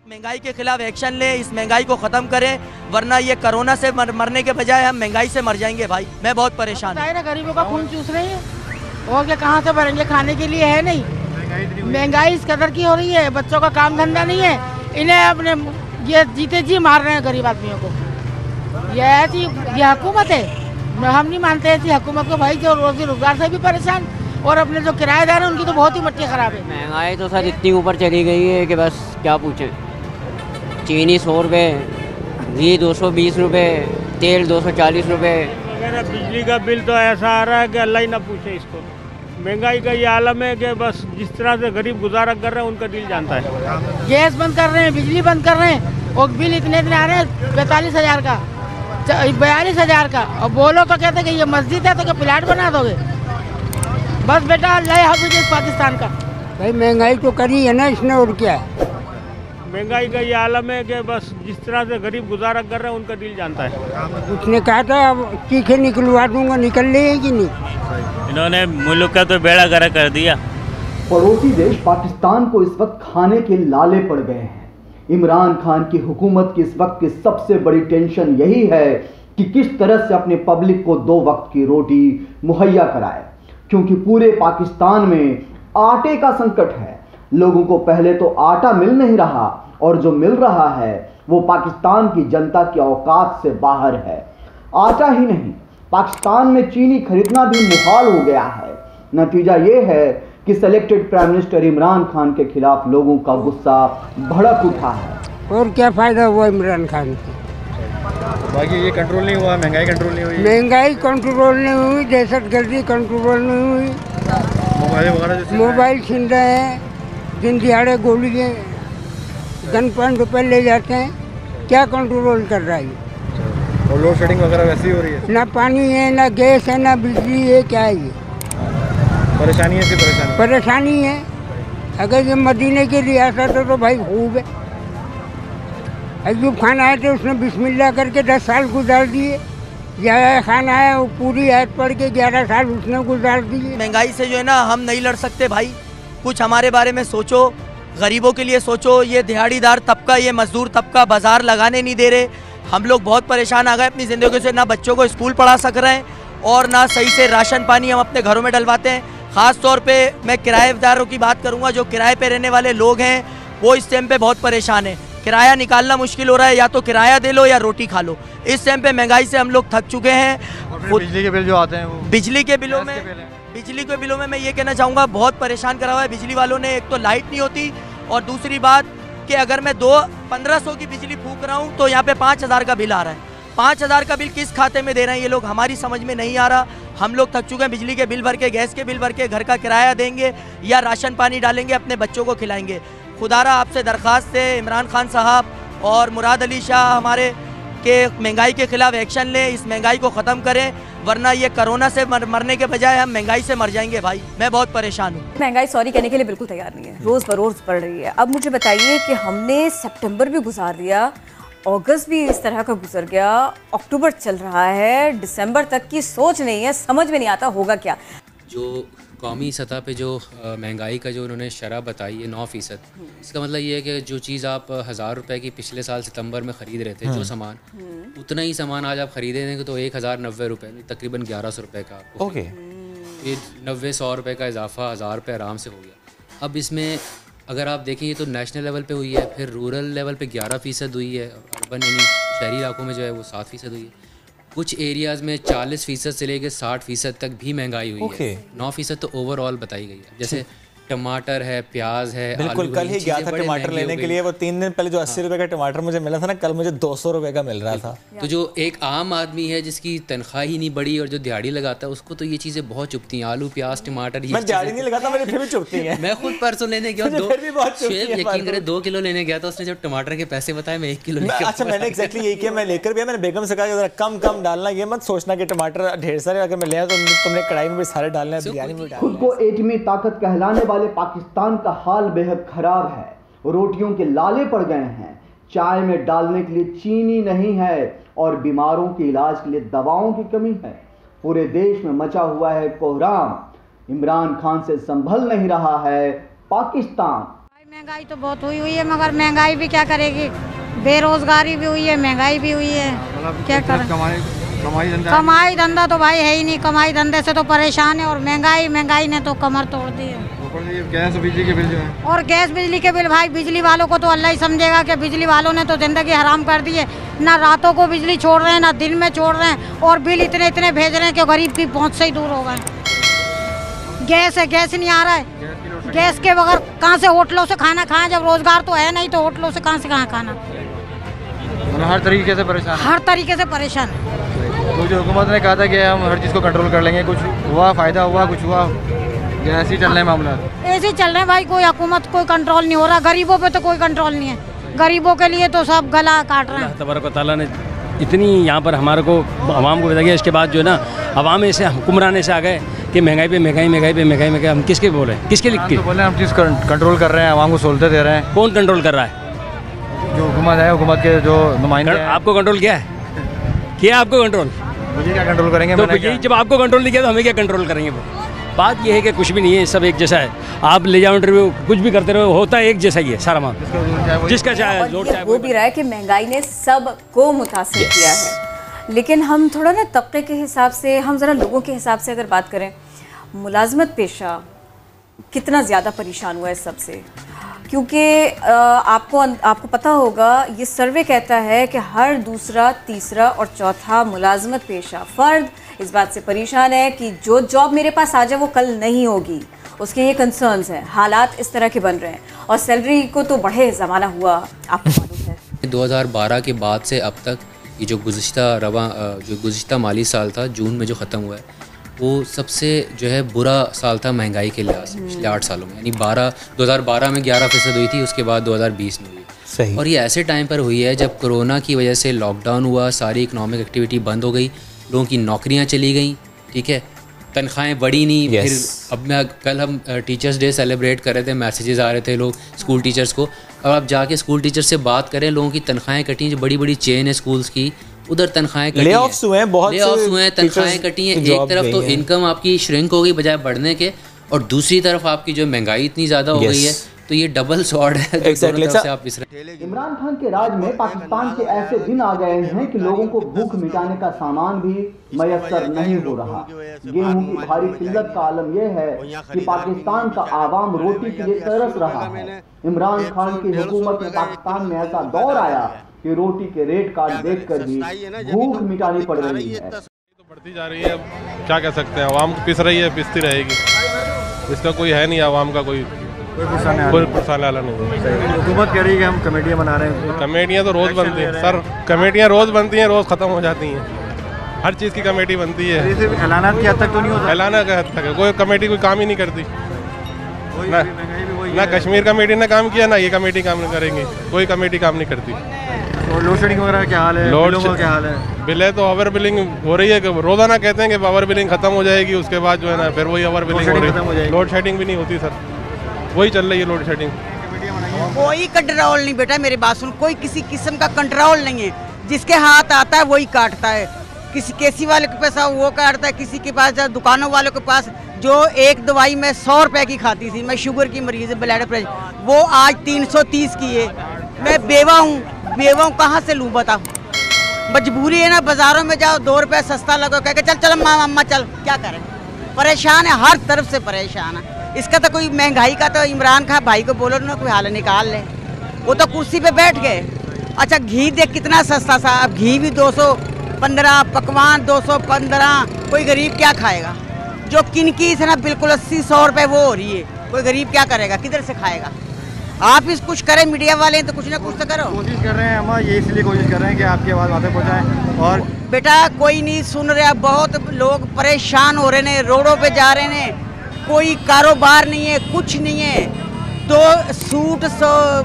महंगाई के खिलाफ एक्शन ले, इस महंगाई को खत्म करें, वरना ये कोरोना से मरने के बजाय हम महंगाई से मर जाएंगे भाई। मैं बहुत परेशान हूँ। गरीबों का खून चूस रही है और क्या, कहाँ से भरेंगे, खाने के लिए है नहीं। महंगाई इस कदर की हो रही है, बच्चों का काम धंधा नहीं है, इन्हें अपने ये जीते जी मार रहे हैं गरीब आदमियों को। ये हुकूमत है, हम नहीं मानते ऐसी हुकूमत को भाई, जो रोजी रोजगार से भी परेशान और अपने जो किराएदार हैं उनकी तो बहुत ही मट्टी खराब है। महंगाई तो सर इतनी ऊपर चली गई है कि बस क्या पूछें। चीनी 100 रुपये, घी 220 रुपये, तेल 240 रुपये। बिजली का बिल तो ऐसा आ रहा है कि अल्लाह ही ना पूछे इसको। महंगाई का ये आलम है कि बस जिस तरह से गरीब गुजारा कर रहे हैं उनका दिल जानता है। गैस बंद कर रहे हैं, बिजली बंद कर रहे हैं और बिल इतने आ रहे हैं 45,000 का, 42,000 का। और बोलो तो कहते कि ये मस्जिद है तो क्या प्लाट बना दोगे? बस बेटा अल्लाह हाफिज़ पाकिस्तान का। भाई महंगाई तो करी है ना इसने, और क्या है। महंगाई का ये आलम है कि बस जिस तरह से गरीब गुजारा कर रहे हैं उनका दिल जानता है। उसने कहा था अब चीखे निकलवा दूंगा, निकल रही कि नहीं। इन्होंने मुल्क का तो बेड़ा गर्क कर दिया। पड़ोसी देश पाकिस्तान को इस वक्त खाने के लाले पड़ गए हैं। इमरान खान की हुकूमत की इस वक्त की सबसे बड़ी टेंशन यही है कि किस तरह से अपने पब्लिक को 2 वक्त की रोटी मुहैया कराए, क्योंकि पूरे पाकिस्तान में आटे का संकट है। लोगों को पहले तो आटा मिल नहीं रहा और जो मिल रहा है वो पाकिस्तान की जनता की औकात से बाहर है। आटा ही नहीं, पाकिस्तान में चीनी खरीदना भी मुहाल हो गया है। नतीजा ये है कि selected prime minister Imran Khan के खिलाफ लोगों का गुस्सा भड़क उठा है। और क्या फायदा हुआ इमरान खान को? बाकी ये कंट्रोल नहीं हुआ, महंगाई कंट्रोल नहीं हुई, महंगाई कंट्रोल नहीं हुई, दहशतगर्दी कंट्रोल नहीं हुई, मोबाइल छीन रहे हैं, दिन दिहाड़े गोलियाँ गन पॉइंट पर ले जाते हैं, क्या कंट्रोल कर रहा है? और लोड शेडिंग वगैरह वैसी हो रही है। ना पानी है, ना गैस है, ना बिजली है, क्या है ये? परेशानी है, परेशानी है। अगर ये मदीने के लिए आता था तो भाई खूब है। अयूब खान आए थे, उसने बिस्मिल्लाह करके 10 साल गुजार दिए। याया खान आया, वो पूरी आयत पढ़ के 11 साल उसने गुजार दिए। महंगाई से जो है ना हम नहीं लड़ सकते भाई, कुछ हमारे बारे में सोचो, गरीबों के लिए सोचो। ये दिहाड़ीदार तबका, ये मजदूर तबका बाजार लगाने नहीं दे रहे। हम लोग बहुत परेशान आ गए अपनी ज़िंदगी से, ना बच्चों को स्कूल पढ़ा सक रहे हैं और ना सही से राशन पानी हम अपने घरों में डलवाते हैं। ख़ास तौर पे मैं किराएदारों की बात करूंगा, जो किराए पे रहने वाले लोग हैं वो इस टाइम पे बहुत परेशान हैं। किराया निकालना मुश्किल हो रहा है, या तो किराया दे लो या रोटी खा लो। इस टाइम पे महंगाई से हम लोग थक चुके हैं। बिजली के बिल जो आते हैं वो बिजली के बिलों में मैं ये कहना चाहूँगा बहुत परेशान करा हुआ है बिजली वालों ने। एक तो लाइट नहीं होती और दूसरी बात कि अगर मैं 1500 की बिजली फूक रहा हूँ तो यहाँ पे 5000 का बिल आ रहा है। 5000 का बिल किस खाते में दे रहे हैं ये लोग, हमारी समझ में नहीं आ रहा। हम लोग थक चुके हैं, बिजली के बिल भर के, गैस के बिल भर के, घर का किराया देंगे या राशन पानी डालेंगे, अपने बच्चों को खिलाएंगे। खुदारा आपसे दरख्वास्त है इमरान खान साहब और मुराद अली शाह हमारे के महंगाई के खिलाफ एक्शन लें, इस महंगाई को ख़त्म करें, वरना ये कोरोना से मरने के बजाय हम महंगाई से मर जाएंगे भाई। मैं बहुत परेशान हूँ। महंगाई सॉरी कहने के लिए बिल्कुल तैयार नहीं है, रोज़ बरोज़ बढ़ रही है। अब मुझे बताइए कि हमने सितंबर भी गुजार दिया, अगस्त भी इस तरह का गुजर गया, अक्टूबर चल रहा है, दिसंबर तक की सोच नहीं है, समझ में नहीं आता होगा क्या। जो कौमी सतह पे जो महंगाई का जो उन्होंने शरह बताई है 9%, इसका मतलब ये है कि जो चीज़ आप 1000 रुपये की पिछले साल सितंबर में ख़रीद रहे थे, जो सामान, उतना ही सामान आज आप ख़रीदेंगे तो 1090 रुपये, तकरीबन 1100 रुपये का आपको। ओके, ये 90-100 रुपये का इजाफा 1000 रुपये आराम से हो गया। अब इसमें अगर आप देखें, ये तो नेशनल लेवल पे हुई है, फिर रूरल लेवल पे 11% हुई है, अर्बन यानी शहरी इलाकों में जो है वो 7% हुई है। कुछ एरियाज़ में 40% से लेकर 60% तक भी महंगाई हुई है। 9% तो ओवरऑल बताई गई है। जैसे टमाटर है, प्याज है, बिल्कुल। कल ही गया था टमाटर लेने के लिए, वो 3 दिन पहले जो 80 रुपए का टमाटर मुझे मिला था ना, कल मुझे 200 रुपए का मिल रहा था। तो जो एक आम आदमी है जिसकी तनख्वाह ही नहीं बढ़ी और जो दिहाड़ी लगाता है, उसको तो ये चीज़ें बहुत चुभती हैं। आलू, प्याज, टमाटर, मैं दिहाड़ी नहीं लगाता, मेरी फिर भी चुभती है। मैं खुद परसों लेने गया, यकीन करें 2 किलो लेने गया था, उसने जब टमाटर के पैसे बताए मैं 1 किलो। अच्छा, मैंने एक्जैक्टली यही किया, मैं लेकर गया, मैंने बेगम से कहा जरा कम कम डालना, ये मत सोचना कि टमाटर ढेर सारे अगर मैं ले आया तो तुमने कढ़ाई में भी सारे डालने हैं, बिरयानी में डालना। खुद को एटमी ताकत कहलाने वाले पाकिस्तान का हाल बेहद खराब है। रोटियों के लाले पड़ गए हैं, चाय में डालने के लिए चीनी नहीं है और बीमारों के इलाज के लिए दवाओं की कमी है। पूरे देश में मचा हुआ है कोहराम। इमरान खान से संभल नहीं रहा है पाकिस्तान। महंगाई तो बहुत हुई है, मगर महंगाई भी क्या करेगी, बेरोजगारी भी हुई है, महंगाई भी हुई है, क्या करें। कमाई धंधा तो भाई है ही नहीं, कमाई धंधे से तो परेशान है, और महंगाई ने तो कमर तोड़ दी है। गैस बिजली के बिल जो है, और गैस बिजली के बिल, भाई बिजली वालों को तो अल्लाह ही समझेगा कि बिजली वालों ने तो जिंदगी हराम कर दी है। ना रातों को बिजली छोड़ रहे हैं, ना दिन में छोड़ रहे हैं, और बिल इतने भेज रहे हैं कि गरीब की पहुंच से ही दूर हो गए। गैस है, गैस नहीं आ रहा है, गैस के बगैर कहाँ से होटलों से खाना खाएं, जब रोजगार तो है नहीं तो होटलों से कहाँ खाना। हर तरीके से परेशान, हर तरीके से परेशान। तो जो हुकूमत ने कहा था कि हम हर चीज़ को कंट्रोल कर लेंगे, कुछ हुआ, फायदा हुआ, कुछ हुआ? ऐसे ही चल रहे हैं मामला, ऐसे ही चल रहे हैं भाई, कोई हुकूमत कोई कंट्रोल नहीं हो रहा, गरीबों पे तो कोई कंट्रोल नहीं है, गरीबों के लिए तो सब गला काट रहे हैं। तबारक व तआला ने इतनी यहाँ पर हमारे को आवाम को बता दिया, इसके बाद जो है ना आवाम ऐसे हुक्मरान ऐसे आ गए कि महंगाई पे महंगाई, हम किसके बोल रहे हैं, किसके लिख बोले हम चीज़ कंट्रोल कर रहे हैं, आवाम को सहूलतें दे रहे हैं। कौन कंट्रोल कर रहा है? जो हुकूमत है, हुकूमत के जो नुमाइंदे। आपको कंट्रोल किया है? किया आपको कंट्रोल? मुझे क्या कंट्रोल करेंगे? तो जब आपको कंट्रोल नहीं किया तो हमें क्या कंट्रोल करेंगे? बात यह है कि कुछ भी नहीं है, सब एक जैसा है। आप ले जाओ इंटरव्यू, कुछ भी करते रहो, होता है एक जैसा ही है सारा मामला, जिसका चाहे जोर चाहे वो भी रहा है कि महंगाई ने सबको मुतासिर किया है। लेकिन हम थोड़ा ना तबके के हिसाब से, हम ज़रा लोगों के हिसाब से अगर बात करें, मुलाजमत पेशा कितना ज़्यादा परेशान हुआ है सबसे, क्योंकि आपको पता होगा ये सर्वे कहता है कि हर दूसरा, तीसरा और चौथा मुलाजमत पेशा फ़र्द इस बात से परेशान है कि जो जॉब मेरे पास आ जाए वो कल नहीं होगी। उसके ये कंसर्न्स हैं, हालात इस तरह के बन रहे हैं, और सैलरी को तो बढ़े ज़माना हुआ, आपको मालूम है। 2012 के बाद से अब तक ये जो गुज़िश्ता माली साल था, जून में जो ख़त्म हुआ है, वो सबसे जो है बुरा साल था महंगाई के लिहाज से पिछले 8 सालों में। यानी 2012 में 11% हुई थी, उसके बाद 2020 में हुई। सही। और ये ऐसे टाइम पर हुई है जब कोरोना की वजह से लॉकडाउन हुआ, सारी इकनॉमिक एक्टिविटी बंद हो गई, लोगों की नौकरियां चली गई, ठीक है, तनख्वाहें बढ़ी नहीं। फिर अब कल हम टीचर्स डे सेलिब्रेट कर रहे थे, मैसेजेस आ रहे थे लोग स्कूल टीचर्स को। अब आप जाके स्कूल टीचर्स से बात करें, लोगों की तनख्वाहें कटी, जो बड़ी बड़ी चेन है स्कूल्स की, उधर तनख्वाहें कटी, ले-ऑफ्स हुए हैं, बहुत ले-ऑफ्स हुए हैं, तनख्वाहें कटी हैं। एक तरफ तो इनकम आपकी श्रिंक हो गई बजाय बढ़ने के, और दूसरी तरफ आपकी जो महंगाई इतनी ज़्यादा हो गई है, तो ये डबल स्वॉर्ड है। इमरान खान के राज में पाकिस्तान के ऐसे दिन आ गए हैं कि लोगों को भूख मिटाने का सामान भी मयसर नहीं हो रहा। गेहूं की भारी किल्लत का आलम यह है कि पाकिस्तान का आवाम रोटी के लिए तरस रहा है। इमरान खान की हुकूमत में पाकिस्तान में ऐसा दौर आया कि रोटी के रेट कार्ड देखकर भी भूख मिटानी पड़ रही है। बढ़ती जा रही है, अब क्या कह सकते हैं, आवाम पिस रही है, पिसती रहेगी, इसका कोई है नहीं, आवाम का कोई परेशान वाला नहीं है। हुकूमत कह रही है कि हम कमेटियाँ बना रहे हैं। कमेटियाँ तो रोज़ बनती हैं सर, कमेटियाँ रोज़ बनती हैं, रोज़ ख़त्म हो जाती हैं। हर चीज़ की कमेटी बनती है। ऐलानात की हद तक तो नहीं होता? ऐलाना का हद तक है, कोई कमेटी कोई काम ही नहीं करती। ना कश्मीर कमेटी ने काम किया, ना ये कमेटी काम नहीं करेंगे, कोई कमेटी काम नहीं करती। और लोड शेडिंग वगैरह क्या हाल है? बिलों का क्या हाल है? बिल है तो ओवर बिलिंग हो रही है, कि रोज़ाना कहते हैं कि ओवर बिलिंग खत्म हो जाएगी, उसके बाद जो है ना फिर वही ओवर बिलिंग हो रही है। लोड शेडिंग भी नहीं होती सर, वही चल रही है लोड शेडिंग। कोई कंट्रोल नहीं बेटा, मेरी बात सुन, कोई किसी किस्म का कंट्रोल नहीं है। जिसके हाथ आता है वही काटता है, किसी केसी वाले के पैसा वो काटता है, किसी के पास दुकानों वालों के पास। जो एक दवाई मैं 100 रुपए की खाती थी, मैं शुगर की मरीज है, ब्लड प्रेशर, वो आज 330 की है। मैं बेवा हूँ, कहाँ से लूँ बताओ? मजबूरी है ना, बाजारों में जाओ, 2 रुपए सस्ता लगो, कह के चल अम्मा चल, क्या करें? परेशान है, हर तरफ से परेशान है। इसका तो कोई महंगाई का तो इमरान खान भाई को बोलो ना, कोई हाल निकाल ले। वो तो कुर्सी पे बैठ गए। अच्छा घी देख कितना सस्ता सा, अब घी भी 215, पकवान 215, कोई गरीब क्या खाएगा? जो किनकी से ना बिल्कुल 80-100 रुपए वो हो रही है, कोई गरीब क्या करेगा, किधर से खाएगा? आप इस कुछ करें, मीडिया वाले तो कुछ ना कुछ तो करो। कोशिश कर रहे हैं हम, ये इसलिए कोशिश कर रहे हैं कि आपकी आवाज़ वहाँ तक पहुँचाएं। और बेटा कोई नहीं सुन रहा, बहुत लोग परेशान हो रहे हैं, रोडों पे जा रहे हैं, कोई कारोबार नहीं है, कुछ नहीं है। तो सूट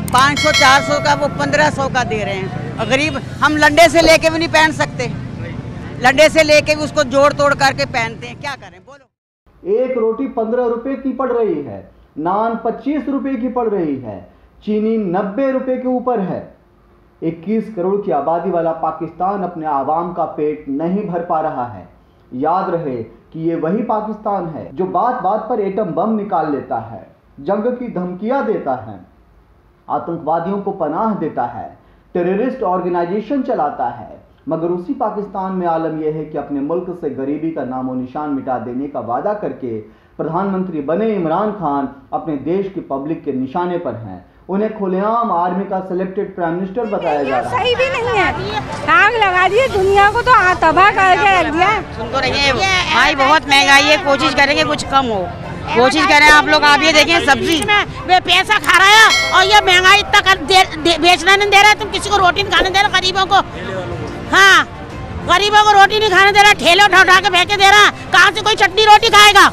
500-400 का वो 1500 का दे रहे हैं। गरीब हम लंडे से लेके भी नहीं पहन सकते, लंडे से लेके भी उसको जोड़ तोड़ करके पहनते हैं, क्या करें बोलो? एक रोटी 15 रुपए की पड़ रही है, नान 25 रुपए की पड़ रही है, चीनी 90 रुपए के ऊपर है। 21 करोड़ की आबादी वाला पाकिस्तान अपने आवाम का पेट नहीं भर पा रहा है। याद रहे कि ये वही पाकिस्तान है जो बात बात पर एटम बम निकाल लेता है, जंग की धमकियां देता है, आतंकवादियों को पनाह देता है, टेररिस्ट ऑर्गेनाइजेशन चलाता है। मगर उसी पाकिस्तान में आलम यह है कि अपने मुल्क से गरीबी का नामो निशान मिटा देने का वादा करके प्रधानमंत्री बने इमरान खान अपने देश की पब्लिक के निशाने पर हैं। उन्हें खुलेआम आर्मी का सिलेक्टेड प्राइम मिनिस्टर बताया जा रहा है। सही भी नहीं है, आग लगा दिए दुनिया को, तो तबाह करके रख दिया। सुन तो रहिए भाई, बहुत महंगाई है, कोशिश करेंगे कुछ कम हो, कोशिश करें आप लोग। आप ये देखें सब्जी में वे पैसा खा रहा है और ये महंगाई इतना बेचना नहीं दे रहा है। तुम किसी को रोटी नहीं खाने दे रहा गरीबों को। हाँ, गरीबों को रोटी नहीं खाने दे रहा, ठेले उठा के फेंके दे रहा। कहाँ से कोई चटनी रोटी खाएगा?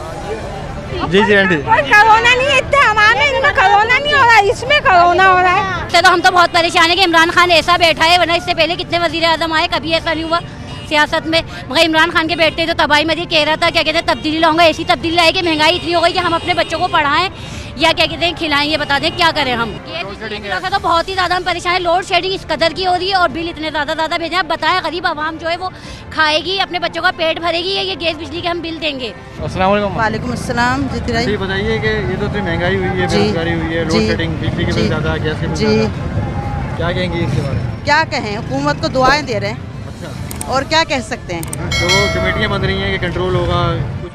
जी आंटी, कोई कोरोना नहीं है, इतने हमारे इनमें कोरोना नहीं हो रहा है, इसमें कोरोना हो रहा है। तो हम तो बहुत परेशान है कि इमरान खान ऐसा बैठा है, वरना इससे पहले कितने वजीर आजम आए, कभी ऐसा नहीं हुआ सियासत में। मगर इमरान खान के बैठते तो तबाही मची, कह रहा था क्या कहते हैं तब्दीली लाऊंगा, ऐसी तब्दीली लाई कि महंगाई इतनी हो गई कि हम अपने बच्चों को पढ़ाएं या क्या कहते हैं खिलाएं, ये बता दें क्या करें हम। ये तो बहुत ही ज़्यादा हम परेशान है, लोड शेडिंग इस कदर की हो रही है और बिल इतने ज़्यादा भेजे हैं। बताएं गरीब आवाम जो है वो खाएगी, अपने बच्चों का पेट भरेगी या ये गैस बिजली के हम बिल देंगे? वालेकुम अस्सलाम। जी बताइए कि ये तो इतनी महंगाई हुई है, बेरोजगारी हुई है, लोड शेडिंग, बिजली के बिल ज़्यादा, गैस के बिल ज़्यादा, क्या कहेंगी इसके बारे में? क्या कहें, हुकूमत को दुआएं दे रहे हैं और क्या कह सकते हैं। तो कमेटियाँ बन रही हैं कि कंट्रोल होगा,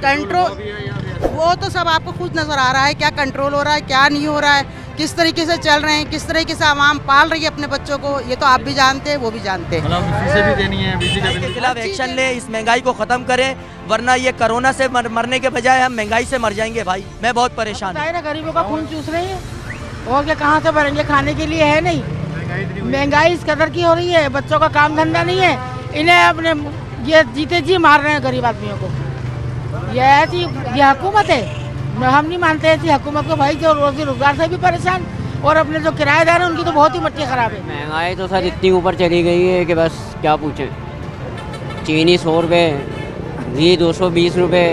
कंट्रोल वो तो सब आपको खुद नजर आ रहा है, क्या कंट्रोल हो रहा है क्या नहीं हो रहा है, किस तरीके से चल रहे हैं, किस तरीके से आवाम पाल रही है अपने बच्चों को, ये तो आप भी जानते हैं, वो भी जानते हैं। फीसें भी देनी है, बिजली के खिलाफ एक्शन ले, इस महंगाई को खत्म करें, वरना ये कोरोना से मरने के बजाय हम महंगाई से मर जाएंगे। भाई मैं बहुत परेशान हूँ। गरीबों का खून चूस रही है और क्या, कहाँ से भरेंगे, खाने के लिए है नहीं। महंगाई इस कदर की हो रही है, बच्चों का काम धंधा नहीं है, इन्हें अपने ये जीते जी मार रहे हैं गरीब आदमियों को। ये हुकूमत है, हम नहीं मानते ऐसी हुकूमत को भाई, जो रोजी रोजगार से भी परेशान और अपने जो किराएदार हैं उनकी तो बहुत ही मट्टी खराब है। महंगाई तो सर इतनी ऊपर चली गई है कि बस क्या पूछें। चीनी 100 रुपये, घी 220 रुपये,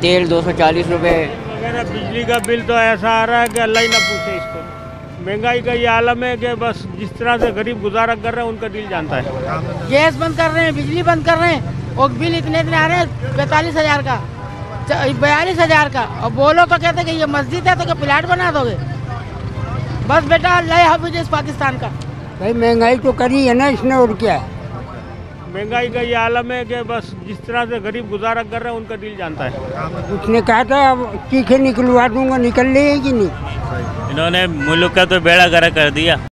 तेल 240 रुपये। बिजली का बिल तो ऐसा आ रहा है कि अल्लाह ही ना पूछे इसको। महंगाई का ये आलम है कि बस जिस तरह से गरीब गुजारा कर रहे हैं उनका दिल जानता है। गैस बंद कर रहे हैं, बिजली बंद कर रहे हैं और बिल इतने आ रहे हैं 45,000 का, 42,000 का। और बोलो तो कहते कि ये मस्जिद है तो क्या प्लाट बना दोगे? बस बेटा अल्लाह हाफिज इस पाकिस्तान का। भाई महंगाई तो करी है ना इसने, और क्या। महंगाई का ये आलम है कि बस जिस तरह से गरीब गुजारा कर रहे हैं उनका दिल जानता है। उसने कहा था अब चीखे निकलवा दूंगा, निकल लेगी नहीं। इन्होंने मुल्क का तो बेड़ा गर्क कर दिया।